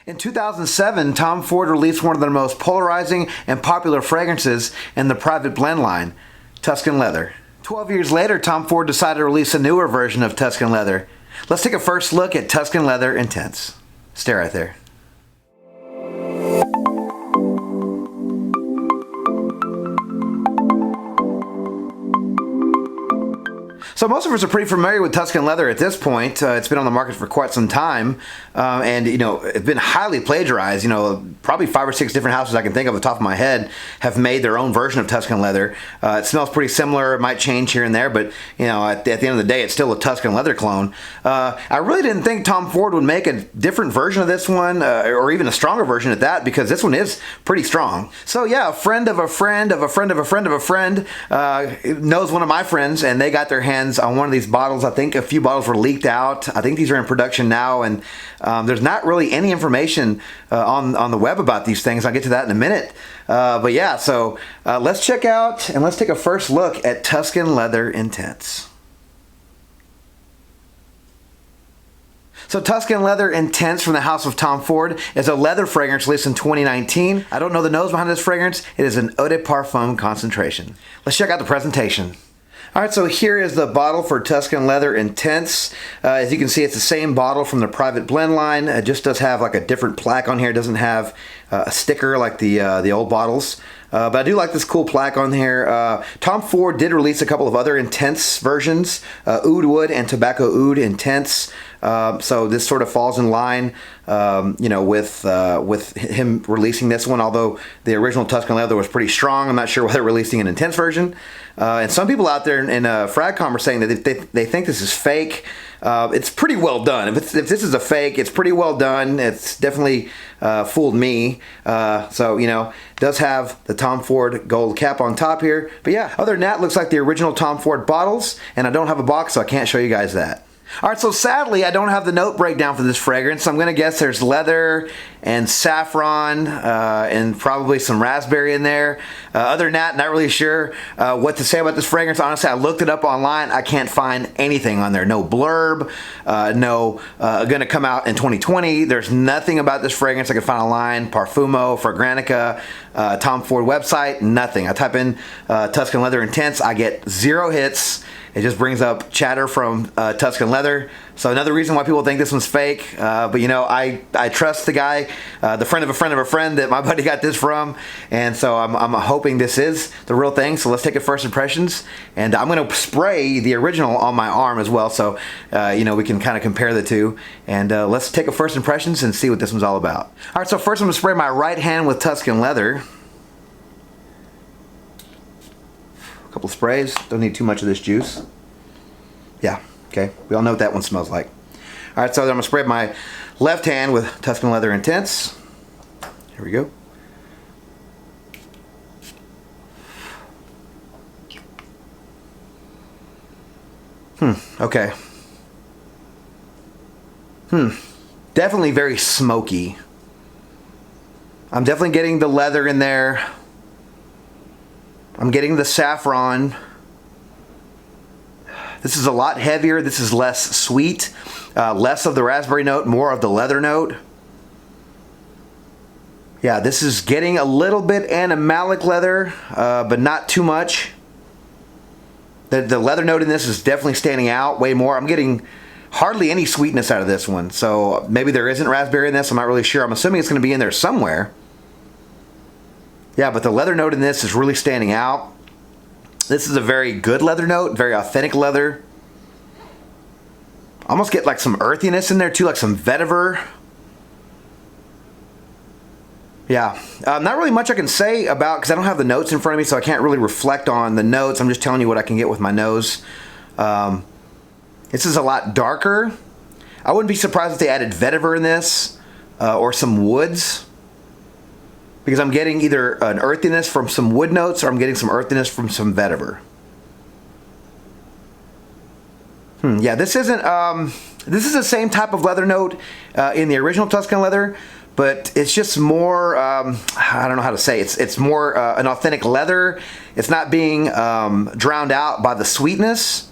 In 2007, Tom Ford released one of their most polarizing and popular fragrances in the private blend line, Tuscan Leather. 12 years later, Tom Ford decided to release a newer version of Tuscan Leather. Let's take a first look at Tuscan Leather Intense. Stay right there. So most of us are pretty familiar with Tuscan Leather at this point. It's been on the market for quite some time, and it's been highly plagiarized. Probably 5 or 6 different houses I can think of off the top of my head have made their own version of Tuscan Leather. It smells pretty similar. It might change here and there, but at the end of the day, it's still a Tuscan Leather clone. I really didn't think Tom Ford would make a different version of this one, or even a stronger version at that, because this one is pretty strong. So yeah, a friend of a friend of a friend of a friend of a friend knows one of my friends, and they got their hands on one of these bottles. I think a few bottles were leaked out. I think these are in production now, and there's not really any information on the web about these things. I'll get to that in a minute. But yeah, so let's check out and let's take a first look at Tuscan Leather Intense. So Tuscan Leather Intense from the house of Tom Ford is a leather fragrance released in 2019. I don't know the nose behind this fragrance. It is an eau de parfum concentration. Let's check out the presentation. Alright, so here is the bottle for Tuscan Leather Intense. As you can see, it's the same bottle from the private blend line. It just does have like a different plaque on here. It doesn't have a sticker like the old bottles. But I do like this cool plaque on here. Tom Ford did release a couple of other Intense versions, Oud Wood and Tobacco Oud Intense. So this sort of falls in line, with him releasing this one. Although the original Tuscan Leather was pretty strong, I'm not sure why they're releasing an Intense version. And some people out there in Fragcom are saying that they think this is fake. It's pretty well done. If this is a fake, it's pretty well done. It's definitely fooled me. It does have the Tom Ford gold cap on top here. But yeah, other than that, looks like the original Tom Ford bottles. And I don't have a box, so I can't show you guys that. Alright, so sadly I don't have the note breakdown for this fragrance. So I'm going to guess there's leather and saffron and probably some raspberry in there. Other than that, not really sure what to say about this fragrance. Honestly, I looked it up online. I can't find anything on there. No blurb, no going to come out in 2020. There's nothing about this fragrance I can find online. Parfumo, Fragrantica, Tom Ford website, nothing. I type in Tuscan Leather Intense, I get 0 hits. It just brings up chatter from Tuscan Leather. So another reason why people think this one's fake. But I trust the guy, the friend of a friend of a friend that my buddy got this from. And so I'm hoping this is the real thing. So let's take it first impressions. And I'm going to spray the original on my arm as well. So, we can kind of compare the two. And let's take a first impressions and see what this one's all about. All right, so first I'm going to spray my right hand with Tuscan Leather. Couple sprays, don't need too much of this juice. Yeah, okay, we all know what that one smells like. All right, so I'm gonna spray my left hand with Tuscan Leather Intense. Here we go. Okay. Definitely very smoky. I'm definitely getting the leather in there. I'm getting the saffron. This is a lot heavier. This is less sweet. Less of the raspberry note, more of the leather note. Yeah, this is getting a little bit animalic leather, but not too much. The leather note in this is definitely standing out way more. I'm getting hardly any sweetness out of this one. So maybe there isn't raspberry in this. I'm not really sure. I'm assuming it's going to be in there somewhere. Yeah, but the leather note in this is really standing out. This is a very good leather note, very authentic leather. Almost get like some earthiness in there too, like some vetiver. Yeah, not really much I can say about, because I don't have the notes in front of me, so I can't really reflect on the notes. I'm just telling you what I can get with my nose. This is a lot darker. I wouldn't be surprised if they added vetiver in this, or some woods. Because I'm getting either an earthiness from some wood notes, or I'm getting some earthiness from some vetiver. Yeah, this isn't. This is the same type of leather note in the original Tuscan Leather, but it's just more. I don't know how to say. It's more an authentic leather. It's not being drowned out by the sweetness.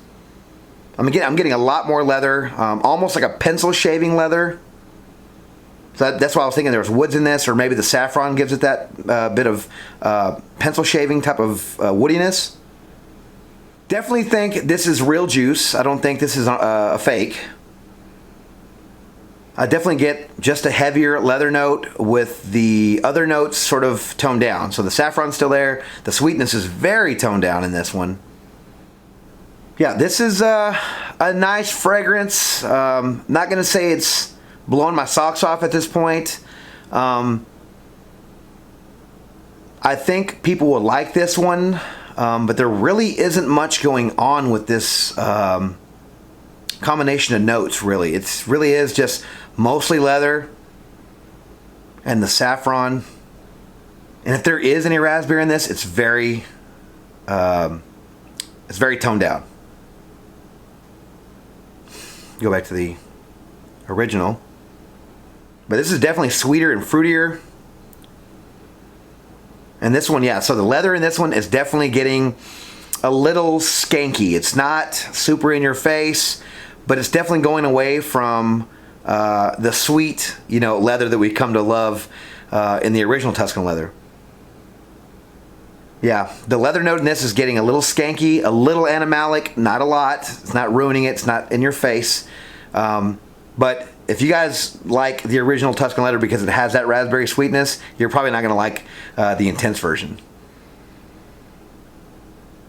I'm getting a lot more leather, almost like a pencil shaving leather. So that's why I was thinking there was woods in this, or maybe the saffron gives it that bit of pencil shaving type of woodiness. Definitely think this is real juice. I don't think this is a fake. I definitely get just a heavier leather note with the other notes sort of toned down. So the saffron's still there. The sweetness is very toned down in this one. Yeah, this is a nice fragrance. Not going to say it's blowing my socks off at this point. I think people will like this one, but there really isn't much going on with this combination of notes, really. It really is just mostly leather and the saffron. And if there is any raspberry in this, it's very toned down. Go back to the original. But this is definitely sweeter and fruitier. And this one, yeah, so the leather in this one is definitely getting a little skanky. It's not super in your face, but it's definitely going away from the sweet, leather that we come to love in the original Tuscan leather. Yeah, the leather note in this is getting a little skanky, a little animalic, not a lot. It's not ruining it. It's not in your face. But if you guys like the original Tuscan leather because it has that raspberry sweetness, you're probably not going to like the intense version.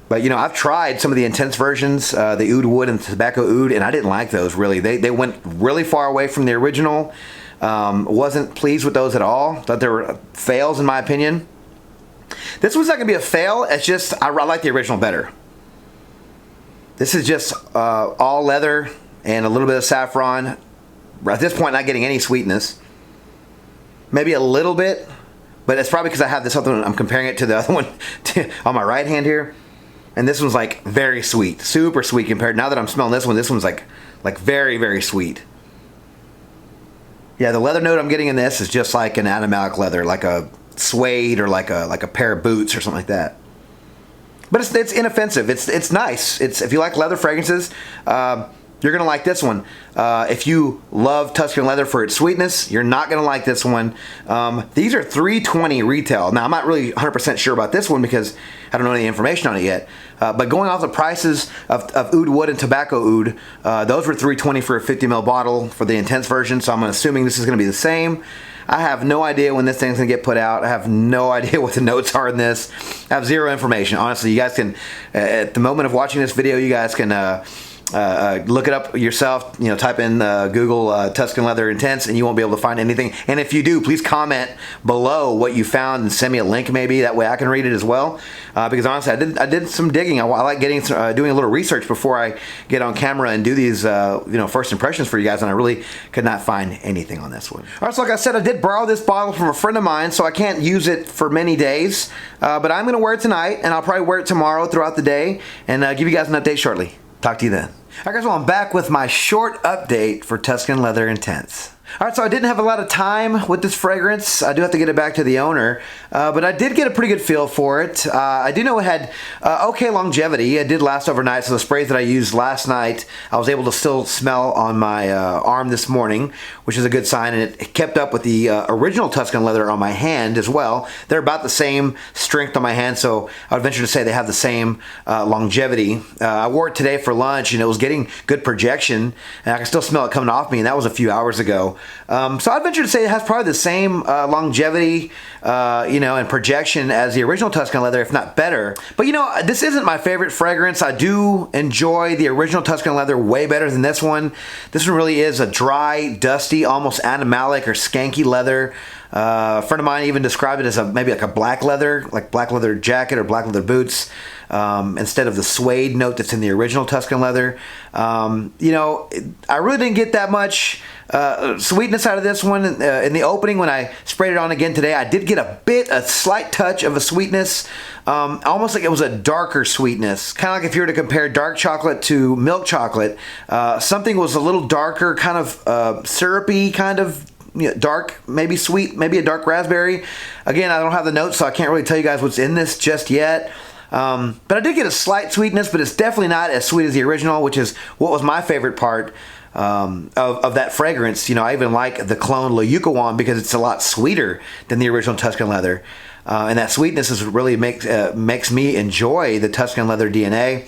But I've tried some of the intense versions, the oud wood and the tobacco oud, and I didn't like those really. They went really far away from the original. Wasn't pleased with those at all. Thought they were fails in my opinion. This one's not going to be a fail. It's just I like the original better. This is just all leather and a little bit of saffron. At this point, not getting any sweetness. Maybe a little bit, but it's probably because I have this other one. I'm comparing it to the other one on my right hand here. And this one's like very sweet, super sweet compared. Now that I'm smelling this one's like very, very sweet. Yeah, the leather note I'm getting in this is just like an animalic leather, like a suede or like a pair of boots or something like that. But it's inoffensive. It's nice. If you like leather fragrances, you're gonna like this one. If you love Tuscan leather for its sweetness, you're not gonna like this one. These are $320 retail. Now I'm not really 100% sure about this one because I don't know any information on it yet. But going off the prices of oud wood and tobacco oud, those were $320 for a 50 ml bottle for the intense version. So I'm assuming this is gonna be the same. I have no idea when this thing's gonna get put out. I have no idea what the notes are in this. I have zero information. Honestly, you guys can, at the moment of watching this video, you guys can look it up yourself. Type in Google Tuscan Leather Intense, and you won't be able to find anything. And if you do, please comment below what you found and send me a link, maybe that way I can read it as well. Because honestly, I did some digging. I like doing a little research before I get on camera and do these first impressions for you guys. And I really could not find anything on this one. All right, so like I said, I did borrow this bottle from a friend of mine, so I can't use it for many days. But I'm gonna wear it tonight, and I'll probably wear it tomorrow throughout the day, and give you guys an update shortly. Talk to you then. All right, guys, well, I'm back with my short update for Tuscan Leather Intense. All right, so I didn't have a lot of time with this fragrance. I do have to get it back to the owner, but I did get a pretty good feel for it. I do know it had okay longevity. It did last overnight, so the sprays that I used last night, I was able to still smell on my arm this morning, which is a good sign, and it kept up with the original Tuscan leather on my hand as well. They're about the same strength on my hand, so I would venture to say they have the same longevity. I wore it today for lunch, and it was getting good projection, and I can still smell it coming off me, and that was a few hours ago. So I'd venture to say it has probably the same longevity, and projection as the original Tuscan leather, if not better. But this isn't my favorite fragrance. I do enjoy the original Tuscan leather way better than this one. This one really is a dry, dusty, almost animalic or skanky leather. A friend of mine even described it as maybe like a black leather jacket or black leather boots, instead of the suede note that's in the original Tuscan leather. I really didn't get that much sweetness out of this one. In the opening, when I sprayed it on again today, I did get a slight touch of a sweetness, almost like it was a darker sweetness. Kind of like if you were to compare dark chocolate to milk chocolate, something was a little darker, kind of syrupy, kind of dark, maybe sweet, maybe a dark raspberry. Again, I don't have the notes, so I can't really tell you guys what's in this just yet. But I did get a slight sweetness, but it's definitely not as sweet as the original, which is what was my favorite part of that fragrance. You know, I even like the clone La Yucawan because it's a lot sweeter than the original Tuscan Leather. And that sweetness is really makes me enjoy the Tuscan Leather DNA.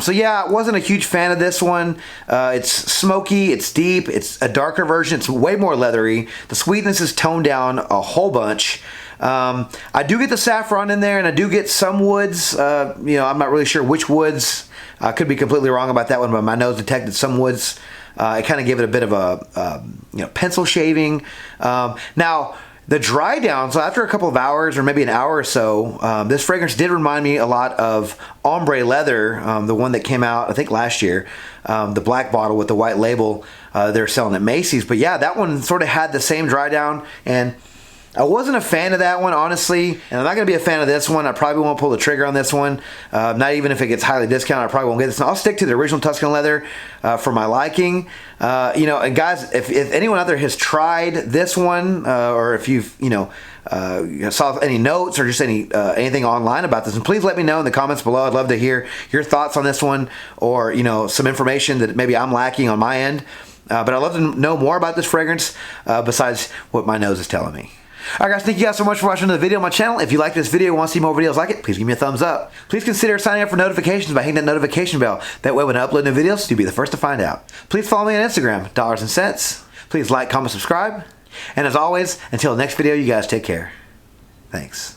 So yeah, I wasn't a huge fan of this one. It's smoky, it's deep, it's a darker version, it's way more leathery. The sweetness is toned down a whole bunch. I do get the saffron in there, and I do get some woods. You know, I'm not really sure which woods. I could be completely wrong about that one, but my nose detected some woods. It kind of gave it a bit of a you know, pencil shaving. Now, the dry down, so after a couple of hours or maybe an hour or so, this fragrance did remind me a lot of Ombre Leather, the one that came out, I think, last year. The black bottle with the white label they're selling at Macy's. But yeah, that one sort of had the same dry down, and I wasn't a fan of that one, honestly, and I'm not going to be a fan of this one. I probably won't pull the trigger on this one. Not even if it gets highly discounted, I probably won't get this one. I'll stick to the original Tuscan Leather for my liking. You know, and guys, if anyone out there has tried this one, or if you've, you know, saw any notes or just anything online about this, and please let me know in the comments below. I'd love to hear your thoughts on this one, or, you know, some information that maybe I'm lacking on my end. But I'd love to know more about this fragrance besides what my nose is telling me. Alright guys, thank you guys so much for watching the video on my channel. If you like this video and want to see more videos like it, please give me a thumbs up. Please consider signing up for notifications by hitting that notification bell. That way when I upload new videos, you'll be the first to find out. Please follow me on Instagram, Dollars and Cents. Please like, comment, subscribe. And as always, until the next video, you guys take care. Thanks.